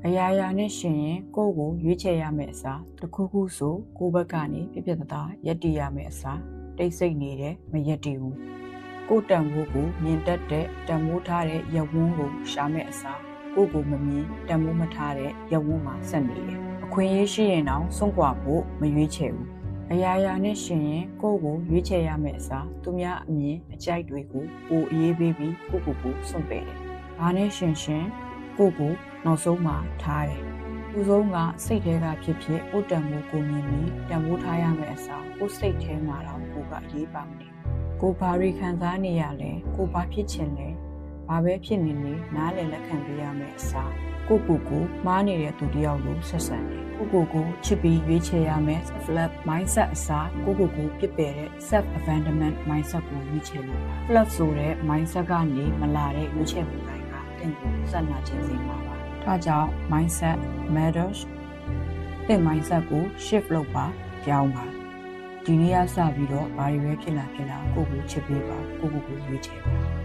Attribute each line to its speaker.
Speaker 1: အရာရာနဲ့ရှင်ရင်ကိုယ့်ကိုရွေးချယ်ရမယ့်အစားတစ်ခုခုဆိုကိုယ့်ဘက်ကနေပြပြတသားရက်တည်ရမယ့်အစားတိတ်ဆိတ်နေတယ်မရက်တည်ဘူးကိုယ့်တန်ဖိုးကိုမြင်တတ်တဲ့တန်ဖိုးထားတဲ့ရဝန်းကိုရှာမယ့်အစားကိုယ့်ကိုမမြင်တန်ဖိုးမထားတဲ့ရဝန်းမှာဆက်နေတယ်အခွင့်အရေးရှိရင်တောင်စွန့်ခွာဖို့မရွေးချယ်ဘူးအရာရာနဲ့ရှင်ရင်ကိုယ့်ကိုရွေးချယ်ရမယ့်အစားသူများအမြင်အကြိုက်တွေကိုပိုအရေးပေးပြီးကိုယ့်ကိုစွန့်ပယ်တယ်။ဘာနဲ့ရှင်ကိုယ့်ကိုနောက်ဆုံးမှထားတယ်။သူဆုံးကစိတ်ထဲကဖြစ်ဖြစ်ကိုယ်တန်ဖိုးကိုမြင်ပြီးတန်ဖိုးထားရမယ့်အစားကိုယ်စိတ်ထဲမှာတော့ကိုယ်ကအရေးပါမနေ။ကိုယ်ဘာတွေခံစားနေရလဲကိုယ်ဘာဖြစ်ချင်လဲဘာပဲဖြစ်နေနေနားလည်လက်ခံပေးရမယ့်အစားကိုမားနေတဲ့သူတယောက်လိုဆက်ဆံတယ်ကိုချစ်ပြီးရွေးချယ်ရမယ့် self-love mindset အစားကိုပြစ်ပယ်တဲ့ self-abandonment mindset ကိုရွေးချယ်လို့ပါ fluff ဆိုတဲ့ mindset ကနေမလာတဲ့ရွေးချယ်မှုတိုင်းကတင့်ကိုဆက်လာခြင်းစီမှာပါဒါကြောင့် mindset matters တဲ့ mindset ကို shift လုပ်ပါပြောင်းပါဒီနေ့ကစပြီးတော့ဘာတွေပဲဖြစ်လာကိုချစ်ပေးပါကိုရွေးချယ်ပါ